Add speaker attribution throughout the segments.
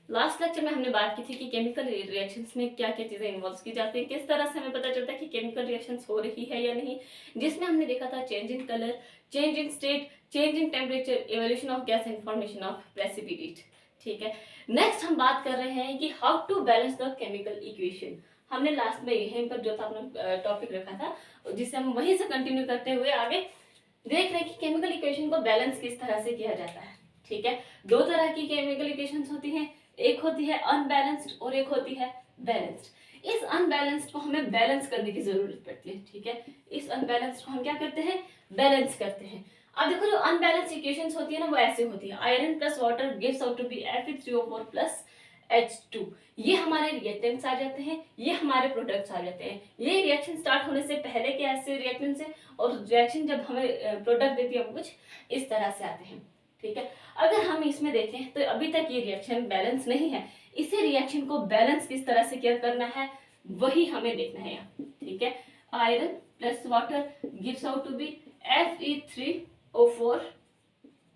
Speaker 1: Last lecture में हमने बात की थी कि केमिकल रिएक्शंस में क्या क्या चीज़ें इन्वॉल्व की जाती हैं, किस तरह से हमें पता चलता है कि केमिकल रिएक्शंस हो रही है या नहीं, जिसमें हमने देखा था change in colour, change in state, change in temperature, evolution of gas and formation of precipitate. ठीक है, नेक्स्ट हम बात कर रहे हैं कि how to balance the chemical equation. हमने लास्ट में यहीं पर जो था अपना टॉपिक रखा था, जिसे हम वहीं से कंटिन्यू करते हुए आगे देख रहे हैं कि केमिकल इक्वेशन को बैलेंस किस तरह से किया जाता है। ठीक है, दो तरह की केमिकल इक्वेशंस होती हैं, एक होती है अनबैलेंस्ड और एक होती है बैलेंस्ड। इस अनबैलेंस्ड को हमें बैलेंस करने की जरूरत पड़ती है। ठीक है, इस अनबैलेंस्ड को हम क्या करते हैं, बैलेंस करते हैं। अब देखो जो अनबैलेंस्ड इक्वेशंस होती है ना, वो ऐसे होती है, iron plus water gives out to be Fe3O4 plus H2। ये हमारे रिएक्टेंट्स आ जाते हैं, ये हमारे प्रोडक्ट्स आ जाते हैं। ये रिएक्शन स्टार्ट होने से पहले के ऐसे रिएक्टेंट्स हैं, और रिएक्शन जब हमें प्रोडक्ट देती है वो कुछ इस तरह से आते हैं। ठीक है, अगर हम इसमें देखें तो अभी तक ये रिएक्शन बैलेंस नहीं है। इसी रिएक्शन को बैलेंस किस तरह से क्या करना है वही हमें देखना है यहाँ। ठीक है, iron plus water gives out to be Fe3O4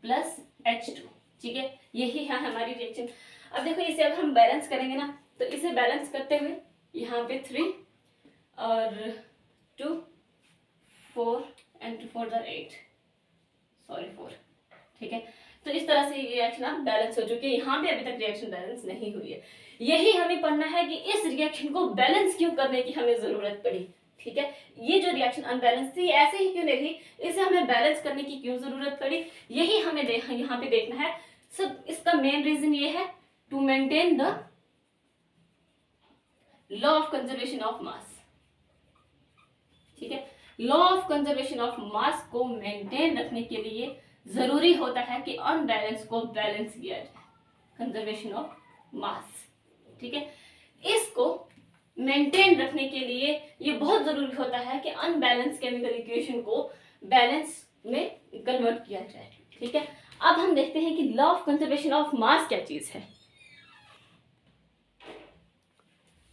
Speaker 1: plus H2। ठीक है, यही है हमारी रिएक्शन। अब देखो इसे अब हम बैलेंस करेंगे ना, तो इसे बैलेंस करते हुए यहाँ पे 3 और 2 4 एंड 2 4 8 सॉरी 4। ठीक है, तो इस तरह से ये रिएक्शन अब बैलेंस हो चुकी है। यहाँ पे अभी तक रिएक्शन बैलेंस नहीं हुई है। यही हमें पढ़ना है कि इस रिएक्शन को बैलेंस क्यों करने की हमें जरूरत पड़ी। ठीक है, ये जो रिएक्शन अनबैलेंस थी ऐसे ही क्यों नहीं रही, इसे हमें बैलेंस करने की क्यों जरूरत पड़ी, यही हमें यहाँ पे देखना है। सब इसका मेन रीजन ये है to maintain the law of conservation of mass. ठीक है, law of conservation of mass को मेंटेन रखने के लिए जरूरी होता है कि अनबैलेंस को बैलेंस किया जाए, कंजर्वेशन ऑफ मास। ठीक है, इसको मेंटेन रखने के लिए ये बहुत जरूरी होता है कि अनबैलेंस केमिकल इक्वेशन को बैलेंस में कन्वर्ट किया जाए। ठीक है, अब हम देखते हैं कि लॉ ऑफ कंजर्वेशन ऑफ मास क्या चीज है।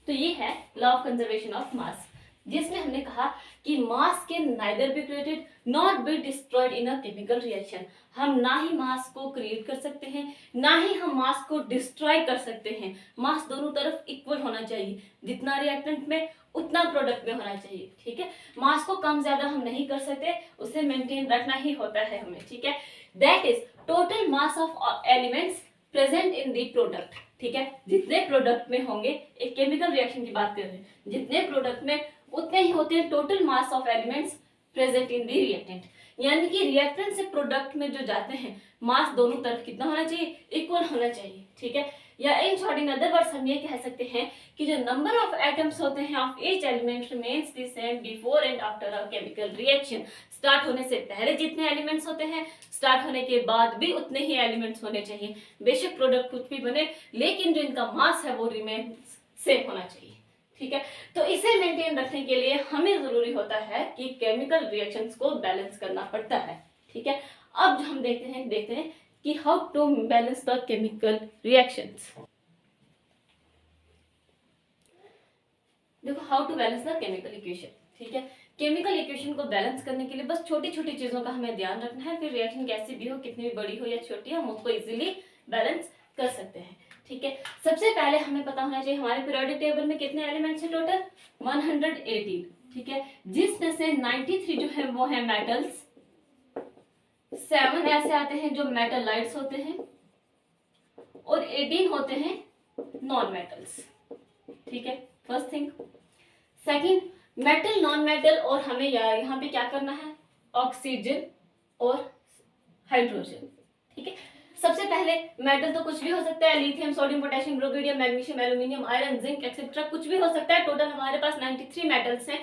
Speaker 1: तो ये है लॉ ऑफ कंजर्वेशन ऑफ मास, जिसमें हमने कहा कि मास can neither be created not be destroyed in a chemical reaction. हम ना ही मास को क्रिएट कर सकते हैं, ना ही हम मास को डिस्ट्रॉय कर सकते हैं। मास दोनों तरफ इक्वल होना चाहिए, जितना रिएक्टेंट में उतना प्रोडक्ट में होना चाहिए। ठीक है, मास को कम ज्यादा हम नहीं कर सकते, उसे मेंटेन रखना ही होता है हमें। ठीक है, that is total mass of elements present in the product. ठीक है, जितने प्रोडक्ट में होंगे, एक केमिकल रिएक्शन की बात कर रहे हैं, जितने प्रोडक्ट में उतने ही होते हैं total mass of elements present in the reactant. यानी कि रिएक्टेंट से प्रोडक्ट में जो जाते हैं, मास दोनों तरफ कितना होना चाहिए, इक्वल होना चाहिए। ठीक है, या in short in other words हम ये कह सकते हैं कि जो नंबर ऑफ एटम्स होते हैं of each element remains the same before and after a chemical reaction. Start होने से पहले जितने एलिमेंट्स होते हैं, स्टार्ट होने के बाद भी उतने ही एलिमेंट्स होने चाहिए। बेशक प्रोडक्ट कुछ भी बने, लेकिन जो इनका मास है वो रिमेन सेम होना चाहिए। ठीक है, तो इसे मेंटेन रखने के लिए हमें जरूरी होता है कि केमिकल रिएक्शंस को बैलेंस करना पड़ता है। ठीक है, अब हम देखते हैं कि how to balance the chemical reactions. देखो how to balance the chemical equation. ठीक है, केमिकल इक्वेशन को बैलेंस करने के लिए बस छोटी छोटी चीजों का हमें ध्यान रखना है, फिर रिएक्शन कैसी भी हो, कितनी भी बड़ी हो या छोटी, हम उसको इजीली बैलेंस कर सकते हैं। ठीक है, सबसे पहले हमें पता होना चाहिए हमारे पीरियोडिक टेबल में कितने एलिमेंट्स हैं, टोटल 118। ठीक है, जिसमें से 93 जो है वो है मेटल्स, 7 ऐसे आते हैं जो मेटलाइट्स होते हैं, और 18 होते हैं नॉन मेटल्स। ठीक है, first thing. Second, metal non metal, और हमें यहाँ पे क्या करना है, ऑक्सीजन और हाइड्रोजन। ठीक है, सबसे पहले मेटल तो कुछ भी हो सकता है, lithium, sodium, potassium, rubidium, magnesium, aluminium, iron, zinc etcetera, कुछ भी हो सकता है। टोटल हमारे पास 93 मेटल्स हैं।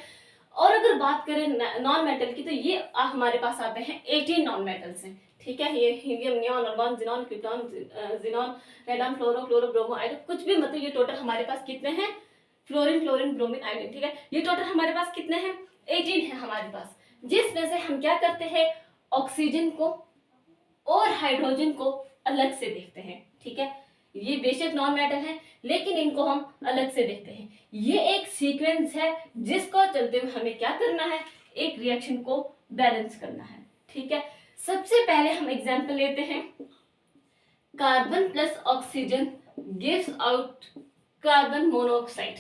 Speaker 1: और अगर बात करें नॉन मेटल की, तो ये हमारे पास आते हैं 18 नॉन मेटल्स हैं। ठीक है, ये helium, neon, argon, xenon, krypton, xenon, radon, fluoro, chloro, bromo, iodine, कुछ भी, मतलब ये टोटल हमारे पास कितने हैं, फ्लोरीन, क्लोरीन, ब्रोमीन, आयोडीन। ठीक है, ये टोटल हमारे पास कितने हैं, 18 है हमारे पास, जिसमें से हम क्या करते हैं, ऑक्सीजन को और हाइड्रोजन को अलग से देखते हैं। ठीक है, ये बेशक नॉन मेटल है, लेकिन इनको हम अलग से देखते हैं। ये एक सीक्वेंस है जिसको चलते हुए हमें क्या करना है, एक रिएक्शन को बैलेंस करना है। ठीक है, सबसे पहले हम एग्जांपल लेते हैं, carbon plus oxygen gives out carbon monoxide,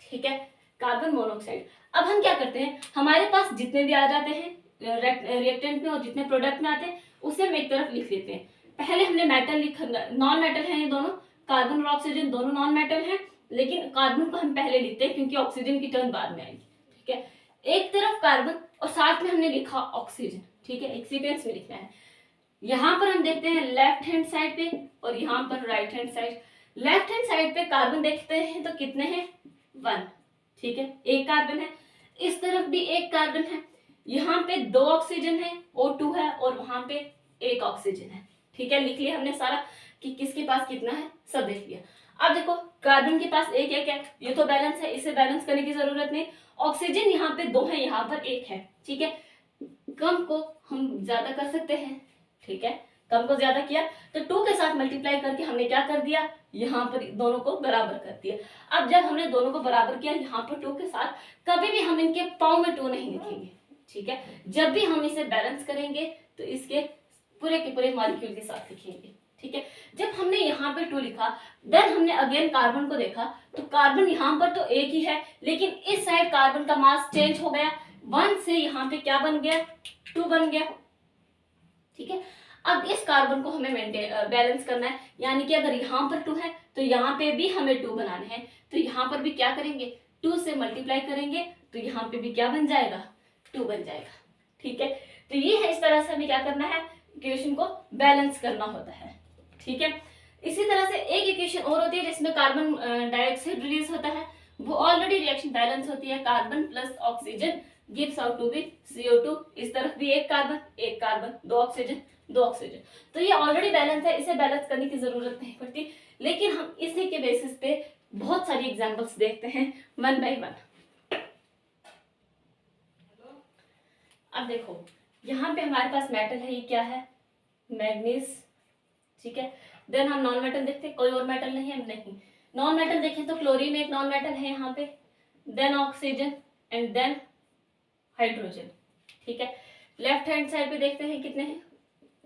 Speaker 1: ठीक है, कार्बन मोनोऑक्साइड। अब हम क्या करते हैं, हमारे पास जितने भी आ जाते हैं रिएक्टेंट में और जितने प्रोडक्ट में आते हैं उसे हम एक तरफ लिख लेते हैं। पहले हमने मेटल लिखा, नॉन मेटल है ये दोनों, कार्बन और ऑक्सीजन दोनों नॉन मेटल हैं, लेकिन कार्बन को हम पहले लिखते हैं क्योंकि ऑक्सीजन की टर्न बाद में आएगी, ठीक है। एक तरफ कार्बन और साथ में हमने लिखा ऑक्सीजन, ठीक है, एक सीक्वेंस में लिखना है। यहाँ पर हम देखते हैं लेफ्ट हैंड साइड पे और यहाँ पर right hand side. Left hand side पे कार्बन देखते हैं तो कितने हैं, 1, ठीक है, एक कार्बन है। इस तरफ भी एक कार्बन है, यहाँ पे 2 ऑक्सीजन है, O2 है, और वहां पे 1 ऑक्सीजन है, ठीक है। लिख लिया हमने सारा कि किसके पास कितना है, सब देख लिया। अब देखो कार्बन के पास एक है, ये तो बैलेंस है, इसे बैलेंस करने की जरूरत नहीं। ऑक्सीजन यहाँ पे 2 है, यहाँ पर 1 है, ठीक है। कम को हम ज्यादा कर सकते हैं, ठीक है, कम को ज्यादा किया तो 2 के साथ मल्टीप्लाई करके हमने क्या कर दिया, यहाँ पर दोनों को बराबर कर दिया। अब जब हमने दोनों को बराबर किया यहाँ पर 2 के साथ, कभी भी हम इनके पाँव में 2 नहीं लिखेंगे, ठीक है। जब भी हम इसे बैलेंस करेंगे तो इसके पूरे के पूरे मॉलिक्यूल के साथ लिखेंगे, ठीक है। जब हमने यहाँ पे 2 लिखा, देन हमने अगेन कार्बन को देखा तो कार्बन यहाँ पर तो एक ही है, लेकिन इस साइड कार्बन का मास चेंज हो गया, 1 से यहाँ पे क्या बन गया, 2 बन गया, ठीक है। अब इस कार्बन को हमें बैलेंस करना है, यानी कि अगर यहाँ पर 2 है तो यहाँ पे भी हमें 2 बनाने हैं, तो यहाँ पर भी क्या करेंगे, 2 से मल्टीप्लाई करेंगे तो यहाँ पे भी क्या बन जाएगा, 2 बन जाएगा, ठीक है। तो ये है, इस तरह से हमें क्या करना है, इक्वेशन को बैलेंस करना होता है, ठीक है। इसी तरह से एक इक्वेशन और होती है जिसमें कार्बन डाइऑक्साइड रिलीज होता है, वो ऑलरेडी रिएक्शन बैलेंस होती है, carbon plus oxygen gives out to be CO2। इस तरफ भी एक कार्बन 2 ऑक्सीजन 2 ऑक्सीजन, तो ये ऑलरेडी बैलेंस है, इसे बैलेंस करने की जरूरत नहीं पड़ती। लेकिन हम इसी के बेसिस पे बहुत सारी एग्जांपल्स देखते हैं 1 by 1। अब देखो यहाँ पे हमारे पास मेटल है, ये क्या है, मैग्नीज, ठीक है। देन हम नॉन मेटल देखते हैं, कोई और मेटल नहीं है, नहीं। नॉन मेटल देखें तो क्लोरीन एक नॉन मेटल है यहाँ पे, then oxygen and then hydrogen, ठीक है। लेफ्ट हैंड साइड पे देखते हैं कितने हैं,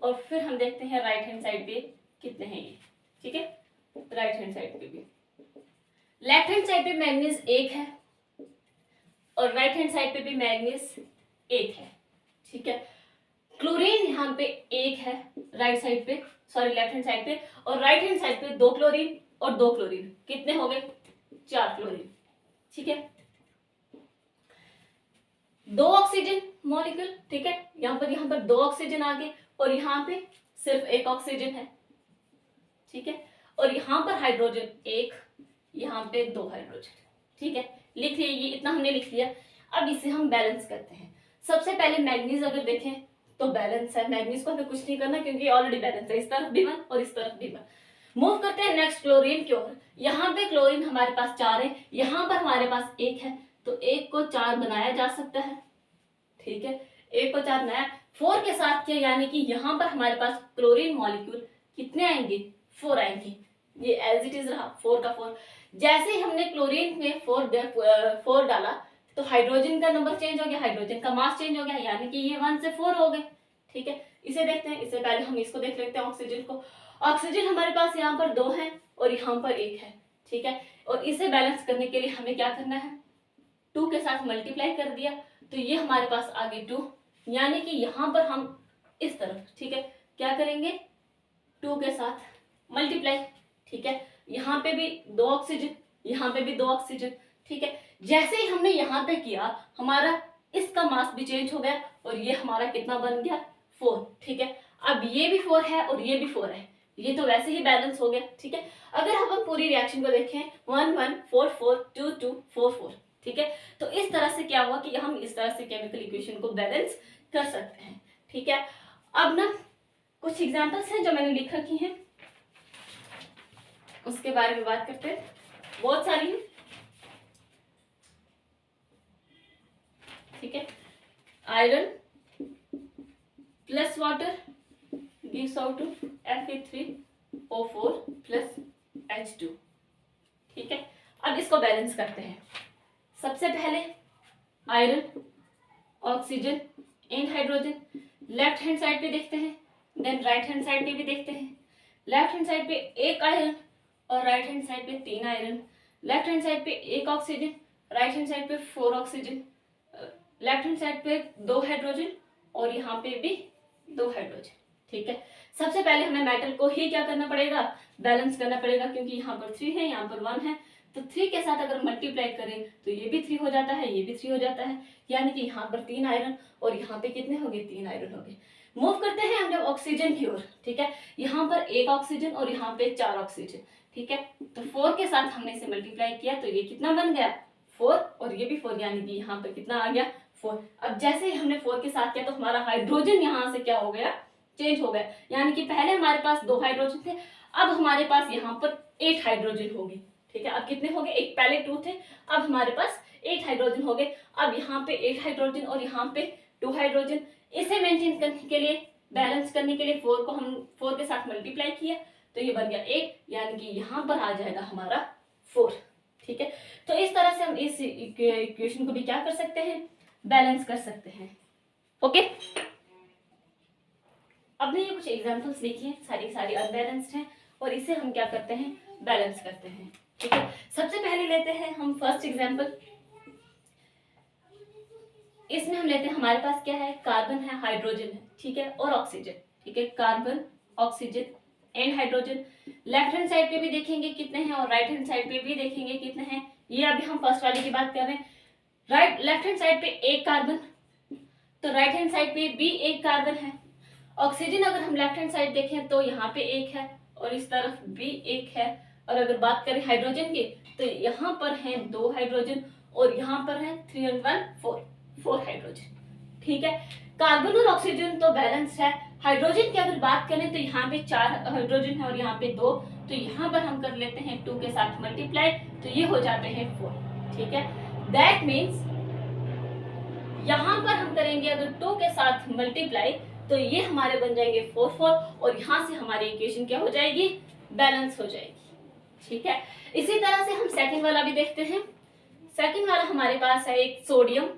Speaker 1: और फिर हम देखते हैं राइट हैंड साइड पे कितने हैं ये, ठीक है। राइट हैंड साइड पे भी, लेफ्ट हैंड साइड पे मैग्नीज 1 है और राइट हैंड साइड पे भी मैग्नीज 1 है, ठीक है। क्लोरीन यहाँ पे 1 है राइट साइड पे, सॉरी लेफ्ट हैंड साइड पे, और राइट हैंड साइड पे 2 क्लोरीन और 2 क्लोरीन, कितने हो गए, 4 क्लोरीन, ठीक है। 2 ऑक्सीजन मॉलिक्यूल, ठीक है, यहाँ पर 2 ऑक्सीजन आ गए और यहाँ पे सिर्फ 1 ऑक्सीजन है, ठीक है। और यहाँ पर हाइड्रोजन 1, यहाँ पे 2 हाइड्रोजन, ठीक है। लिख लिया, ये इतना हमने लिख लिया। अब इसे हम बैलेंस करते हैं। सबसे पहले मैग्नीज अगर देखें तो बैलेंस है, मैग्नीज को हमें कुछ नहीं करना क्योंकि ऑलरेडी बैलेंस है, इस तरफ भी 1 और इस तरफ भी 1। मूव करते हैं नेक्स्ट क्लोरीन की ओर। यहाँ पे क्लोरीन हमारे पास 4 है, यहाँ पर हमारे पास 1 है, तो 1 को 4 बनाया जा सकता है, ठीक है। 1 को 4 बनाया, 4 के साथ किया, यानी कि यहाँ पर हमारे पास क्लोरीन मॉलिक्यूल कितने आएंगे, 4 आएंगे। ये एज इट इज रहा 4 का 4। जैसे ही हमने क्लोरीन में 4 डाला तो हाइड्रोजन का नंबर चेंज हो गया, हाइड्रोजन का मास चेंज हो गया, यानी कि ये 1 से 4 हो गए, ठीक है। इसे देखते हैं, इससे पहले हम इसको देख लेते हैं ऑक्सीजन को। ऑक्सीजन हमारे पास यहाँ पर 2 है और यहाँ पर 1 है, ठीक है। और इसे बैलेंस करने के लिए हमें क्या करना है, 2 के साथ मल्टीप्लाई कर दिया तो ये हमारे पास आ गई 2, यानी कि यहाँ पर हम इस तरफ, ठीक है, क्या करेंगे, 2 के साथ मल्टीप्लाई, ठीक है। यहाँ पे भी 2 ऑक्सीजन, यहाँ पे भी 2 ऑक्सीजन, ठीक है। जैसे ही हमने यहाँ पे किया हमारा इसका मास भी चेंज हो गया और ये हमारा कितना बन गया, 4, ठीक है। अब ये भी 4 है और ये भी 4 है, ये तो वैसे ही बैलेंस हो गया, ठीक है। अगर हम पूरी रिएक्शन को देखें 1 1 4 4 2 2 4 4, ठीक है। तो इस तरह से क्या हुआ कि हम इस तरह से केमिकल इक्वेशन को बैलेंस कर सकते हैं, ठीक है। अब ना कुछ एग्जांपल्स हैं जो मैंने लिख रखी हैं, उसके बारे में बात करते हैं, बहुत सारी हैं, ठीक है। Iron plus water gives out to Fe3O4 plus H2, ठीक है। अब इसको बैलेंस करते हैं। सबसे पहले iron, oxygen and hydrogen, left hand side पे देखते हैं, देन राइट हैंड साइड पे भी देखते हैं। लेफ्ट हैंड साइड पे 1 आयरन और राइट हैंड साइड पे 3 आयरन, लेफ्ट हैंड साइड पे 1 ऑक्सीजन, राइट हैंड साइड पे 4 ऑक्सीजन, लेफ्ट हैंड साइड पे 2 हाइड्रोजन और यहाँ पे भी 2 हाइड्रोजन। ठीक है, सबसे पहले हमें मेटल को ही क्या करना पड़ेगा, बैलेंस करना पड़ेगा, क्योंकि यहाँ पर 3 है, यहाँ पर 1 है, तो 3 के साथ अगर मल्टीप्लाई करें तो ये भी 3 हो जाता है, ये भी 3 हो जाता है, यानी कि यहाँ पर 3 आयरन और यहाँ पे कितने हो गए, 3 आयरन हो गए। मूव करते हैं हम जब ऑक्सीजन की ओर। ठीक है, यहाँ पर 1 ऑक्सीजन और यहाँ पे 4 ऑक्सीजन। ठीक है, तो 4 के साथ हमने इसे मल्टीप्लाई किया तो ये कितना बन गया, 4, और ये भी 4, यानी कि यहाँ पर कितना आ गया, 4। अब जैसे ही हमने 4 के साथ किया तो हमारा हाइड्रोजन यहाँ से क्या हो गया, चेंज हो गया, यानी कि पहले हमारे पास 2 हाइड्रोजन थे, अब हमारे पास यहाँ पर 8 हाइड्रोजन हो गए। ठीक है, अब कितने हो गए, एक पहले 2 थे, अब हमारे पास 8 हाइड्रोजन हो गए। अब यहाँ पे 8 हाइड्रोजन और यहाँ पे 2 हाइड्रोजन, इसे मेंटेन करने के लिए, बैलेंस करने के लिए 4 को हम 4 के साथ मल्टीप्लाई किया तो ये बन गया 8, यानी कि यहाँ पर आ जाएगा हमारा 4। ठीक है, तो इस तरह से हम इस इक्वेशन को भी क्या कर सकते हैं, बैलेंस कर सकते हैं। ओके, अब ये कुछ एग्जांपल्स देखिए, सारी अनबैलेंस्ड हैं और इसे हम क्या करते हैं, बैलेंस करते हैं। ठीक है, सबसे पहले लेते हैं हम फर्स्ट एग्जांपल। इसमें हम लेते हैं, हमारे पास क्या है, कार्बन है, हाइड्रोजन है, ठीक है, और ऑक्सीजन। ठीक है, carbon, oxygen and hydrogen. Left hand side पे भी देखेंगे कितने हैं और राइट हैंड साइड पे भी देखेंगे कितने हैं। ये अभी हम फर्स्ट वाले की बात कर रहे हैं। लेफ्ट हैंड साइड पे 1 कार्बन, तो राइट हैंड साइड पे भी 1 कार्बन है। ऑक्सीजन अगर हम लेफ्ट हैंड साइड देखें तो यहाँ पे 1 है और इस तरफ भी 1 है। और अगर बात करें हाइड्रोजन की तो यहाँ पर है 2 हाइड्रोजन और यहाँ पर है 3 and 1 4 हाइड्रोजन। ठीक है, कार्बन और ऑक्सीजन तो बैलेंस है। हाइड्रोजन की अगर बात करें तो यहाँ पे 4 हाइड्रोजन है और यहाँ पे 2, तो यहाँ पर हम कर लेते हैं 2 के साथ मल्टीप्लाई, तो ये हो जाते हैं 4। ठीक है, दैट मीन्स यहाँ पर हम करेंगे अगर 2 के साथ मल्टीप्लाई तो ये हमारे बन जाएंगे 4 और यहाँ से हमारी इक्वेशन क्या हो जाएगी, बैलेंस हो जाएगी। ठीक है, इसी तरह से हम सेकंड वाला भी देखते हैं। सेकंड वाला हमारे पास है एक सोडियम,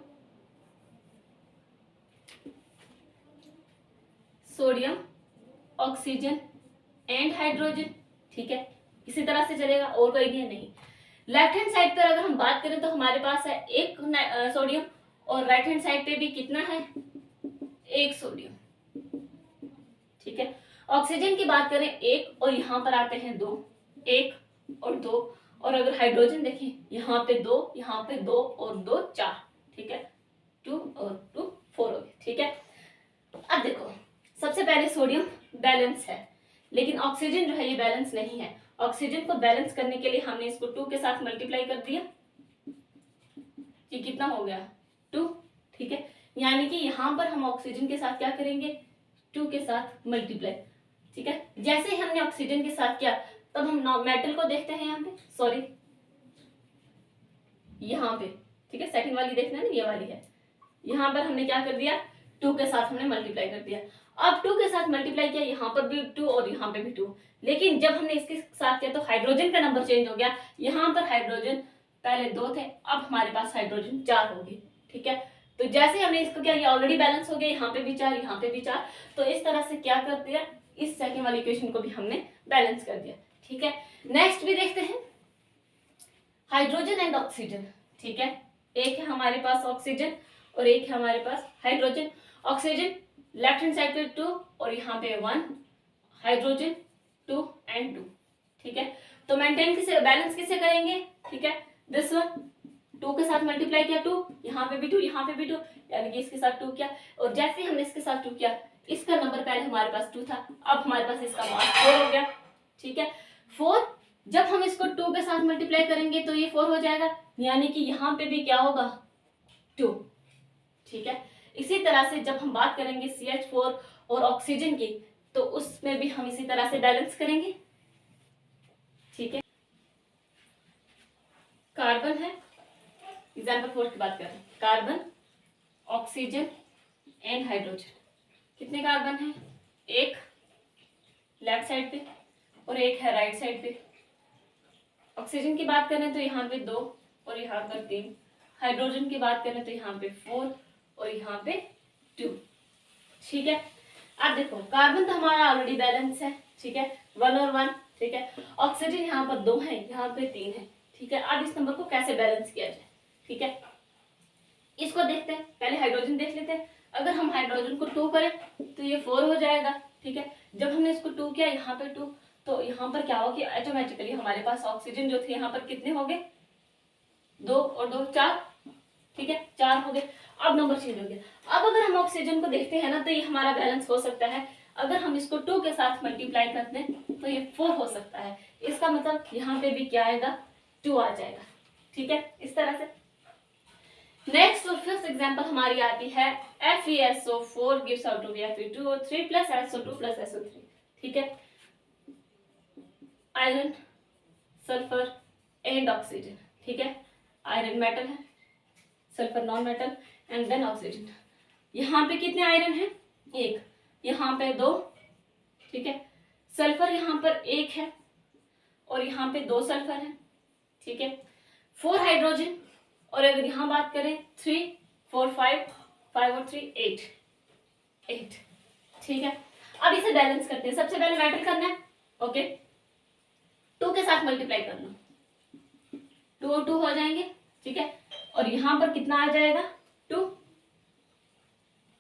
Speaker 1: ऑक्सीजन एंड हाइड्रोजन। ठीक है, इसी तरह से चलेगा, और कोई भी नहीं। लेफ्ट हैंड साइड पर अगर हम बात करें तो हमारे पास है 1 सोडियम और राइट हैंड साइड पे भी कितना है, 1 सोडियम। ठीक है, ऑक्सीजन की बात करें 1 और यहाँ पर आते हैं 2, 1 और 2, और अगर हाइड्रोजन देखें यहाँ पे 2, यहाँ पे 2 और 2 4। ठीक है, 2 और 2 4 हो गए। ठीक है, अब देखो सबसे पहले सोडियम बैलेंस है, लेकिन ऑक्सीजन जो है ये बैलेंस नहीं है। ऑक्सीजन को बैलेंस करने के लिए हमने इसको 2 के साथ मल्टीप्लाई कर दिया, ये कितना हो गया, 2। ठीक है, यानी कि यहाँ पर हम ऑक्सीजन के साथ क्या करेंगे, 2 के साथ मल्टीप्लाई। ठीक है, जैसे ही हमने ऑक्सीजन के साथ किया तब हम मेटल को देखते हैं, यहाँ पे सॉरी यहाँ पे। ठीक है, सेकंड वाली देखना है ना, ये वाली है। यहाँ पर हमने क्या कर दिया, 2 के साथ हमने मल्टीप्लाई कर दिया। अब 2 के साथ मल्टीप्लाई किया, यहाँ पर भी 2 और यहाँ पे भी 2, लेकिन जब हमने इसके साथ किया तो हाइड्रोजन का नंबर चेंज हो गया। यहाँ पर हाइड्रोजन पहले 2 थे, अब हमारे पास हाइड्रोजन 4 हो गए। ठीक है, तो जैसे हमने इसको किया, ये ऑलरेडी बैलेंस हो गया, यहाँ पे भी 4, यहाँ पे भी 4, तो इस तरह से क्या कर दिया, इस सेकंड वाली इक्वेशन को भी हमने बैलेंस कर दिया। ठीक है, नेक्स्ट भी देखते हैं, हाइड्रोजन एंड ऑक्सीजन। ठीक है, एक है हमारे पास ऑक्सीजन और एक है हमारे पास hydrogen. Oxygen left hand side पे 2 और यहाँ पे 1, हाइड्रोजन 2 and 2। ठीक है, तो मेंटेन किसे, बैलेंस किसे करेंगे, ठीक है, दिस वन 2 के साथ मल्टीप्लाई किया 2, यहाँ पे भी 2, यहाँ पे भी 2, यानी कि इसके साथ 2 किया, और जैसे ही हमने इसके साथ 2 किया, इसका नंबर पहले हमारे पास 2 था, अब हमारे पास इसका मास 4 हो गया। ठीक है, 4 जब हम इसको 2 के साथ मल्टीप्लाई करेंगे तो ये 4 हो जाएगा, यानी कि यहाँ पे भी क्या होगा, 2। ठीक है, इसी तरह से जब हम बात करेंगे CH4 और ऑक्सीजन की तो उसमें भी हम इसी तरह से बैलेंस करेंगे। ठीक है, कार्बन है, एग्जाम्पल 4 की बात करें, कार्बन, ऑक्सीजन एंड हाइड्रोजन। कितने कार्बन है, 1 लेफ्ट साइड पे और 1 है राइट साइड पे। ऑक्सीजन की बात करें तो यहाँ पे 2 और यहाँ पर 3। हाइड्रोजन की बात करें तो यहाँ पे 4 और यहाँ पे 2। ठीक है, अब देखो कार्बन तो हमारा ऑलरेडी बैलेंस है। ठीक है, 1 और 1 ठीक है। ऑक्सीजन यहाँ पर 2 है, यहाँ पे 3 है, ठीक है। अब इस नंबर को कैसे बैलेंस किया जाए, ठीक है, इसको देखते हैं। पहले हाइड्रोजन देख लेते हैं। अगर हम हाइड्रोजन को 2 करें तो ये 4 हो जाएगा, ठीक है। जब हमने इसको 2 किया, यहाँ पे 2, तो यहाँ पर क्या हो कि ऑटोमेटिकली हमारे पास ऑक्सीजन जो थे यहाँ पर कितने हो गए, 2 और 2 4, ठीक है, 4 हो गए। अब नंबर चेंज हो गया। अब अगर हम ऑक्सीजन को देखते हैं ना, तो ये हमारा बैलेंस हो सकता है। अगर हम इसको 2 के साथ मल्टीप्लाई करते हैं तो ये 4 हो सकता है। इसका मतलब यहाँ पे भी क्या आएगा, 2 आ जाएगा, ठीक है, इस तरह से। नेक्स्ट और फिफ्थ एग्जांपल हमारी आती है FeSO4 gives out to be Fe2O3 plus SO2 plus SO3, ठीक है। आयरन, सल्फर एंड ऑक्सीजन, ठीक है। आयरन मेटल है, sulphur non metal, and then oxygen. यहाँ पे कितने आयरन है, 1, यहाँ पे 2, ठीक है। सल्फर यहाँ पर 1 है और यहाँ पे 2 सल्फर है, ठीक है। 4 हाइड्रोजन, और अगर यहाँ बात करें 3 4 5 5 और 3 8, ठीक है। अब इसे बैलेंस करते हैं। सबसे पहले मैटर करना है, ओके, 2 के साथ मल्टीप्लाई करना, 2 और 2 हो जाएंगे, ठीक है। और यहाँ पर कितना आ जाएगा, 2,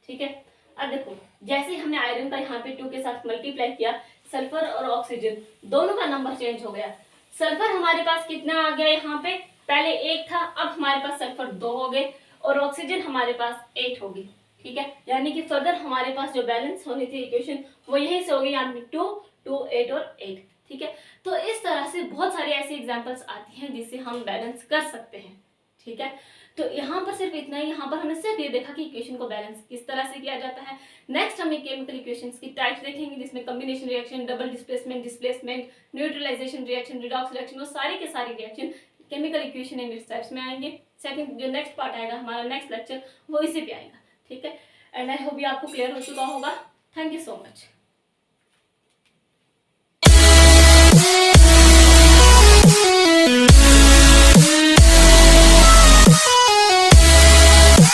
Speaker 1: ठीक है। अब देखो, जैसे हमने आयरन का यहाँ पे 2 के साथ मल्टीप्लाई किया, सल्फर और ऑक्सीजन दोनों का नंबर चेंज हो गया। सल्फर हमारे पास कितना आ गया, यहाँ पे पहले 1 था, अब हमारे पास सल्फर 2 हो गए, और ऑक्सीजन हमारे पास 8 होगी, ठीक है। यानी कि फर्दर हमारे पास जो बैलेंस होनी थी इक्वेशन वो यहीं से होगी, यानी 2 2 8 और 8, ठीक है। तो इस तरह से बहुत सारी ऐसी एग्जांपल्स आती हैं जिससे हम बैलेंस कर सकते हैं, ठीक है। तो यहाँ पर सिर्फ इतना ही, यहाँ पर हमने सिर्फ ये देखा कि इक्वेशन को बैलेंस किस तरह से किया जाता है। नेक्स्ट हम केमिकल इक्वेशंस की टाइप्स देखेंगे, जिसमें combination reaction, double displacement, displacement, neutralisation reaction, redox reaction, वो सारे के सारे reaction chemical equation and its types में आएंगे। सेकंड जो नेक्स्ट पार्ट आएगा हमारा, नेक्स्ट लेक्चर, वो इसी पे आएगा, ठीक है। एंड आई होप ये आपको क्लियर हो चुका होगा। Thank you so much.